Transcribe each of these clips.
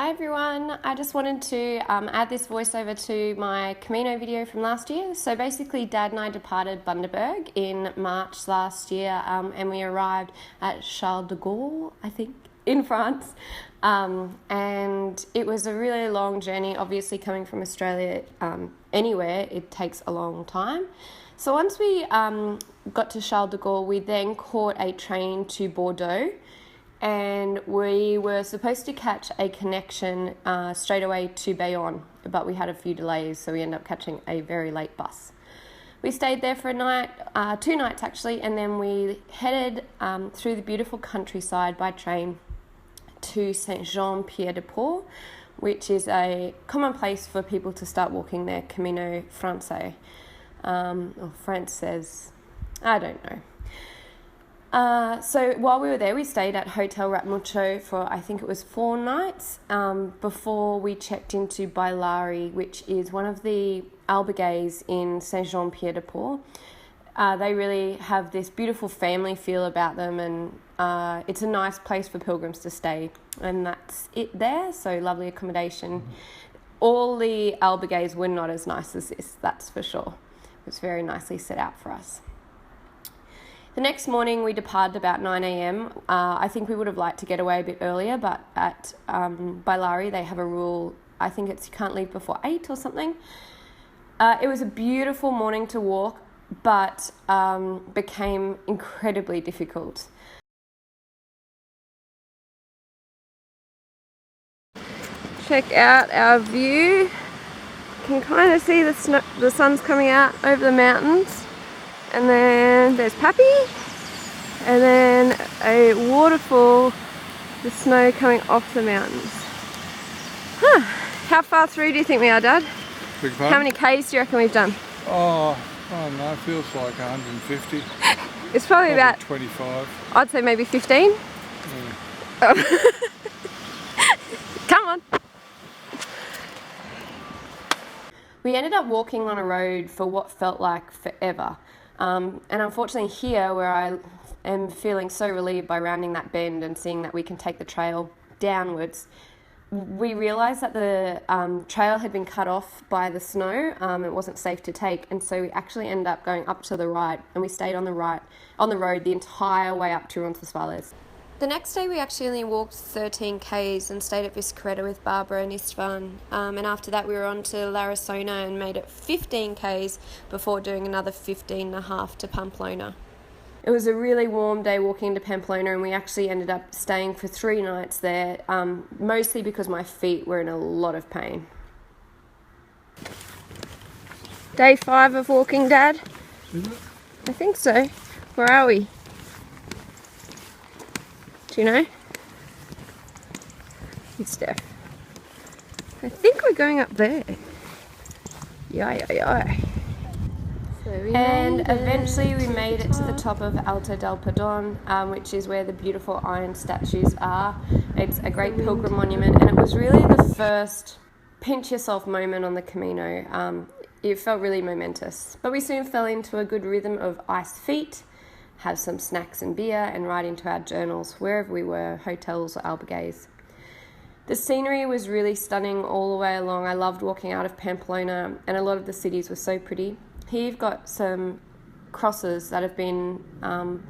Hi everyone, I just wanted to add this voiceover to my Camino video from last year. So basically Dad and I departed Bundaberg in March last year and we arrived at Charles de Gaulle, I think, in France. And it was a really long journey. Obviously coming from Australia anywhere, it takes a long time. So once we got to Charles de Gaulle, we then caught a train to Bordeaux. And we were supposed to catch a connection straight away to Bayonne, but we had a few delays, so we ended up catching a very late bus. We stayed there for a night, 2 nights actually, and then we headed through the beautiful countryside by train to Saint-Jean-Pied-de-Port, which is a common place for people to start walking their Camino Francais, or Francaise, I don't know. So while we were there, we stayed at Hotel Ratmucho for, I think it was 4 nights, before we checked into Bailari, which is one of the albergues in Saint-Jean-Pied-de-Port. They really have this beautiful family feel about them, and it's a nice place for pilgrims to stay, and that's it there, so lovely accommodation. All the albergues were not as nice as this, that's for sure. It was very nicely set out for us. The next morning we departed about 9 a.m. I think we would have liked to get away a bit earlier, but at Bailari they have a rule, I think it's you can't leave before 8 or something. It was a beautiful morning to walk, but became incredibly difficult. Check out our view. You can kind of see the sun's coming out over the mountains. And then there's Pappy, and then a waterfall, the snow coming off the mountains. How far through do you think we are, Dad? How many Ks do you reckon we've done? I don't know, it feels like 150. It's probably about 25. I'd say maybe 15. Yeah. Come on. We ended up walking on a road for what felt like forever. And unfortunately here, where I am feeling so relieved by rounding that bend and seeing that we can take the trail downwards, we realised that the trail had been cut off by the snow. It wasn't safe to take, and so we actually ended up going up to the right, and we stayed on the road the entire way up to Roncesvalles. The next day we actually only walked 13 Ks and stayed at Viscaretta with Barbara and Istvan, and after that we were on to LARRASOANA and made it 15 Ks before doing another 15.5 to Pamplona. It was a really warm day walking into Pamplona, and we actually ended up staying for 3 nights there, mostly because my feet were in a lot of pain. Day 5 of walking, Dad? Is it? I think so. Where are we? Do you know? It's Steph. I think we're going up there. Yeah. And eventually we made it to the top of Alto del Perdón, which is where the beautiful iron statues are. It's a great pilgrim monument, and it was really the first pinch yourself moment on the Camino. It felt really momentous. But we soon fell into a good rhythm of iced feet, have some snacks and beer, and write into our journals wherever we were, hotels or albergues. The scenery was really stunning all the way along. I loved walking out of Pamplona, and a lot of the cities were so pretty. Here you've got some crosses that have been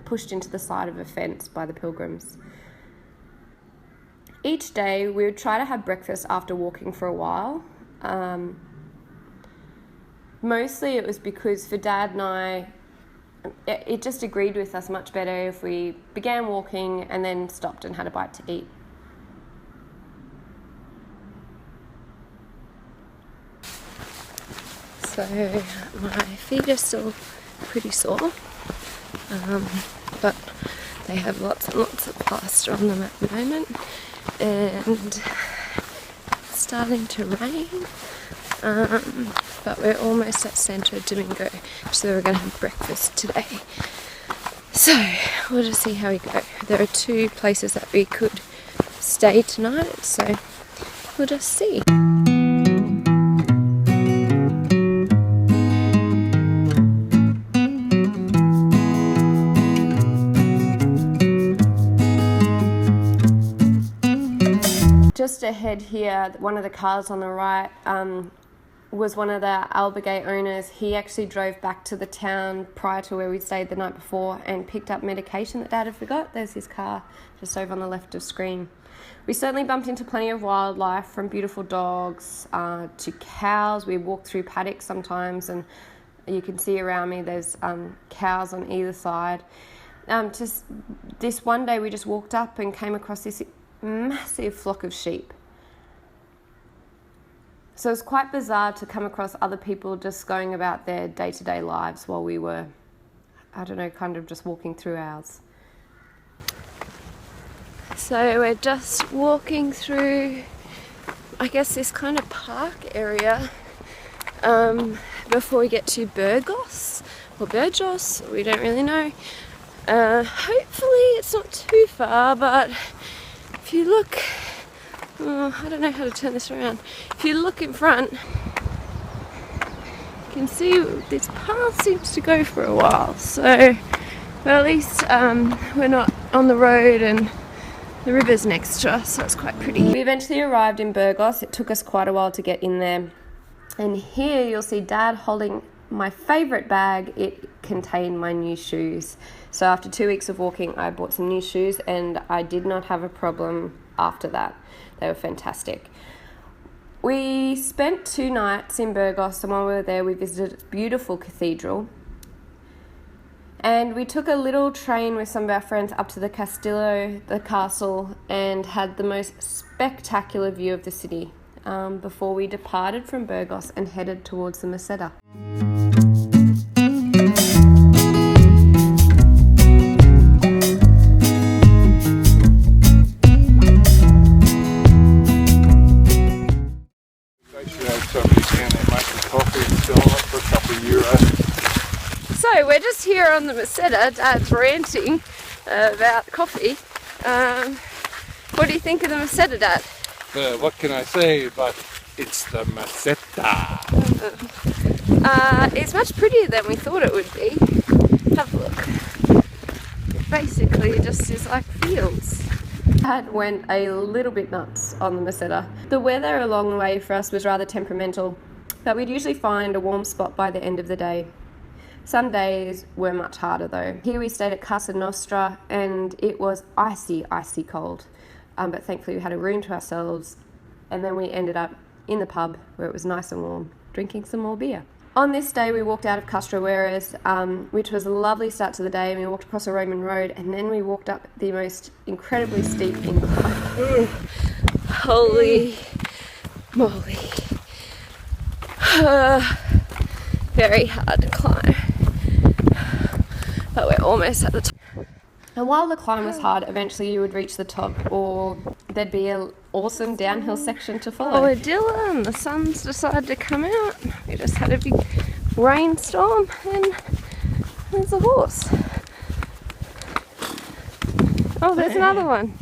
pushed into the side of a fence by the pilgrims. Each day we would try to have breakfast after walking for a while. Mostly it was because for Dad and I, it just agreed with us much better if we began walking and then stopped and had a bite to eat. So my feet are still pretty sore, but they have lots and lots of plaster on them at the moment, and it's starting to rain. But we're almost at Santo Domingo, so we're going to have breakfast today. So we'll just see how we go. There are 2 places that we could stay tonight, so we'll just see. Just ahead here, one of the cars on the right was one of the Albergate owners. He actually drove back to the town prior to where we stayed the night before and picked up medication that Dad had forgot. There's his car just over on the left of screen. We certainly bumped into plenty of wildlife, from beautiful dogs to cows. We walked through paddocks sometimes, and you can see around me there's cows on either side. Just this one day we just walked up and came across this massive flock of sheep. So it's quite bizarre to come across other people just going about their day-to-day lives while we were, I don't know, kind of just walking through ours. So we're just walking through, I guess, this kind of park area before we get to Burgos or Burgos, we don't really know. Hopefully it's not too far, but if you look, I don't know how to turn this around. If you look in front, you can see this path seems to go for a while. So, well, at least we're not on the road and the river's next to us, so it's quite pretty. We eventually arrived in Burgos. It took us quite a while to get in there. And here you'll see Dad holding my favourite bag. It contained my new shoes. So after 2 weeks of walking, I bought some new shoes and I did not have a problem after that. They were fantastic. We spent 2 nights in Burgos, and while we were there, we visited a beautiful cathedral. And we took a little train with some of our friends up to the Castillo, the castle, and had the most spectacular view of the city before we departed from Burgos and headed towards the Meseta. So we're just here on the Meseta. Dad's ranting about coffee. What do you think of the Meseta, Dad? What can I say, but it's the Meseta. It's much prettier than we thought it would be. Have a look. Basically it just is like fields. Dad went a little bit nuts on the Meseta. The weather along the way for us was rather temperamental, but we'd usually find a warm spot by the end of the day. Some days were much harder though. Here we stayed at Casa Nostra and it was icy cold. But thankfully we had a room to ourselves, and then we ended up in the pub where it was nice and warm, drinking some more beer. On this day we walked out of CASTROJERIZ, which was a lovely start to the day, and we walked across a Roman road, and then we walked up the most incredibly steep incline. Holy moly. Very hard to climb. But we're almost at the top. And while the climb was hard, eventually you would reach the top, or there'd be an awesome downhill section to follow. Oh, we're Dylan. The sun's decided to come out. We just had a big rainstorm, and there's a horse. Oh, there's another one.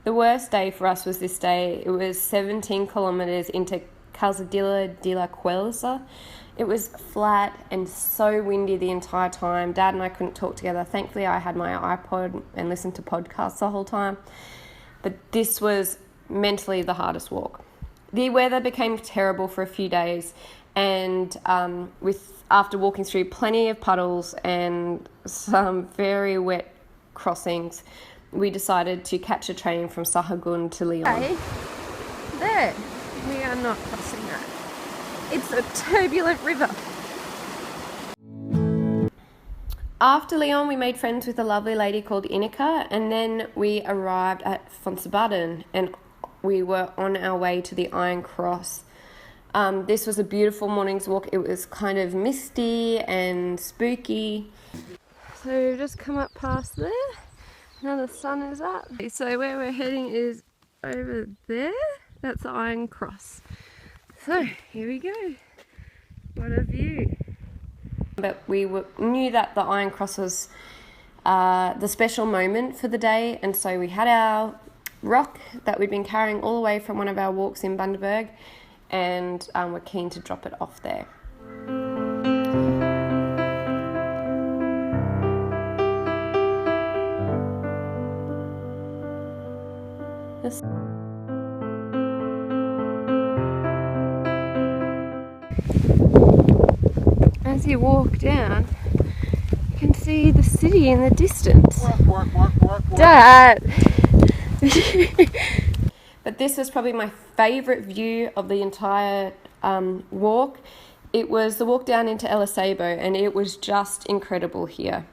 The worst day for us was this day. It was 17 kilometres into CALZADILLA de la CUEZA. It was flat and so windy the entire time. Dad and I couldn't talk together. Thankfully, I had my iPod and listened to podcasts the whole time. But this was mentally the hardest walk. The weather became terrible for a few days, and after walking through plenty of puddles and some very wet crossings, we decided to catch a train from Sahagun to Lyon. Hey, there. We are not crossing that. It's a turbulent river. After Lyon, we made friends with a lovely lady called Inika, and then we arrived at Fonsabaden, and we were on our way to the Iron Cross. This was a beautiful morning's walk. It was kind of misty and spooky. So we've just come up past there. Now the sun is up. So where we're heading is over there. That's the Iron Cross. So here we go. What a view. But we knew that the Iron Cross was the special moment for the day, and so we had our rock that we'd been carrying all the way from one of our walks in Bundaberg, and we're keen to drop it off there. as you walk down, you can see the city in the distance. Dad! But this was probably my favourite view of the entire walk. It was the walk down into ACEBO, and it was just incredible here.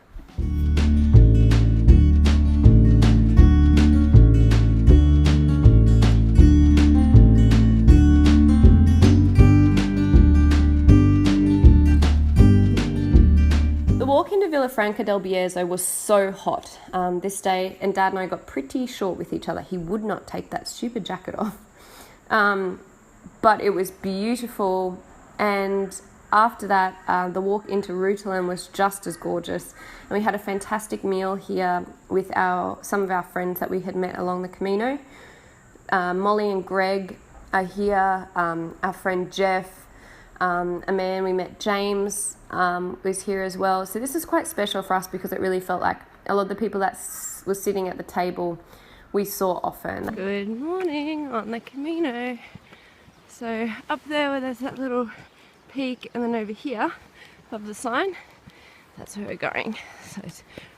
The walk into Villafranca del Bierzo was so hot this day, and Dad and I got pretty short with each other. He would not take that stupid jacket off. But it was beautiful, and after that, the walk into Rutland was just as gorgeous. And we had a fantastic meal here with some of our friends that we had met along the Camino. Molly and Greg are here, our friend Jeff, a man we met, James, was here as well. So this is quite special for us because it really felt like a lot of the people that was sitting at the table we saw often. Good morning on the Camino. So up there where there's that little peak, and then over here above the sign, that's where we're going. So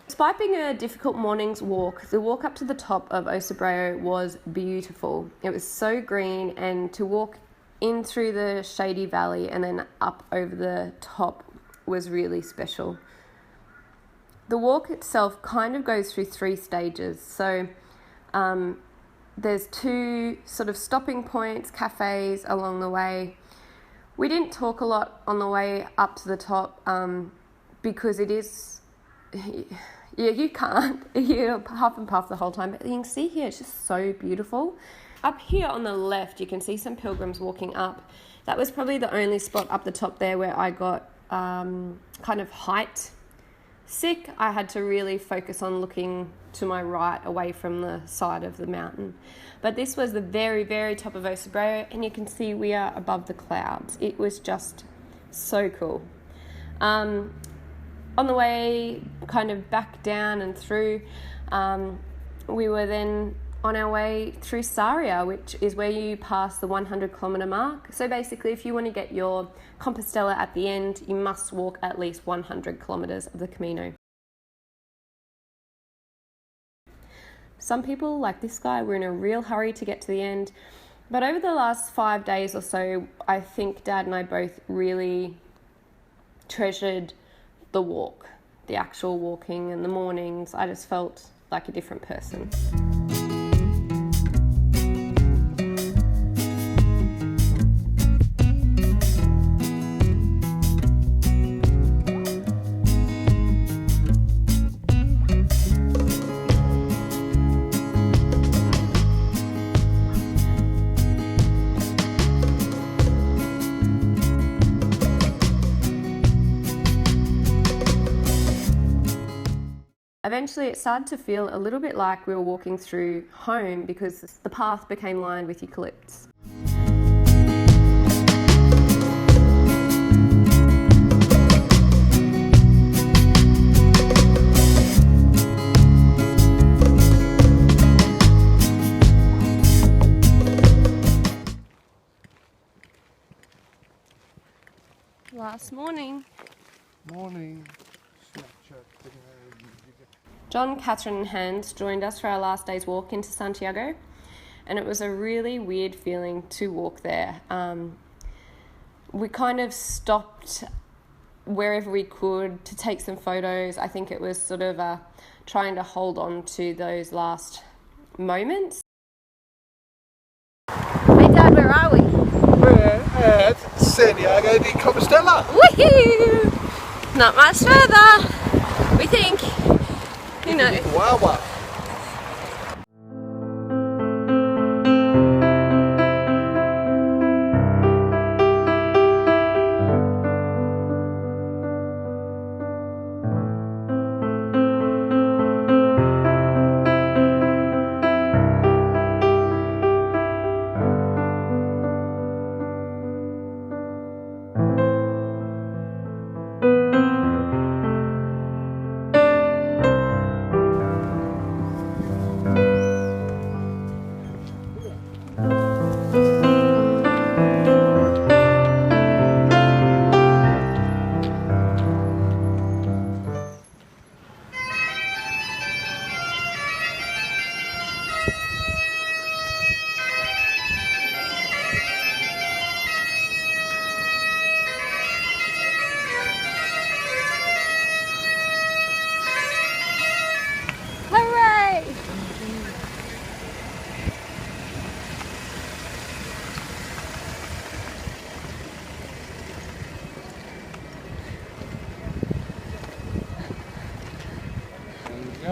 despite being a difficult morning's walk, the walk up to the top of Ocebrao was beautiful. It was so green, and to walk in through the shady valley and then up over the top was really special. The walk itself kind of goes through 3 stages. So there's 2 sort of stopping points, cafes along the way. We didn't talk a lot on the way up to the top because it is, you can't, you huff and puff the whole time, but you can see here it's just so beautiful. Up here on the left you can see some pilgrims walking up. That was probably the only spot up the top there where I got kind of height sick. I had to really focus on looking to my right away from the side of the mountain. But this was the very, very top of Ocebrao, and you can see we are above the clouds. It was just so cool. On the way kind of back down and through, we were then on our way through Sarria, which is where you pass the 100-kilometre mark. So basically, if you want to get your Compostela at the end, you must walk at least 100 kilometres of the Camino. Some people, like this guy, were in a real hurry to get to the end. But over the last 5 days or so, I think Dad and I both really treasured the walk, the actual walking and the mornings. I just felt like a different person. Eventually it started to feel a little bit like we were walking through home because the path became lined with eucalypts. Last morning. Morning. John, Catherine and Hans joined us for our last day's walk into Santiago, and it was a really weird feeling to walk there. We kind of stopped wherever we could to take some photos. I think it was sort of trying to hold on to those last moments. Hey Dad, where are we? We're at Santiago de Compostela. Woohoo! Not much further, we think. You know. Wow.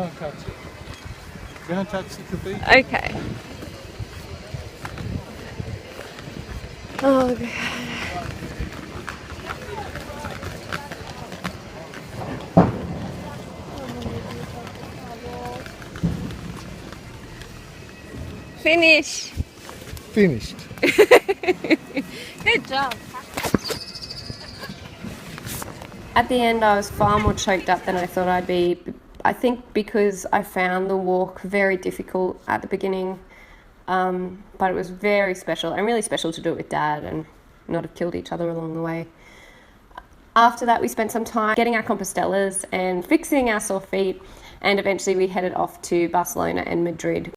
Don't touch it. Don't touch the cathedral. Okay. Oh, God. Finish. Finished. Good job. At the end, I was far more choked up than I thought I'd be. I think because I found the walk very difficult at the beginning, but it was very special and really special to do it with Dad and not have killed each other along the way. After that, we spent some time getting our Compostellas and fixing our sore feet, and eventually we headed off to Barcelona and Madrid.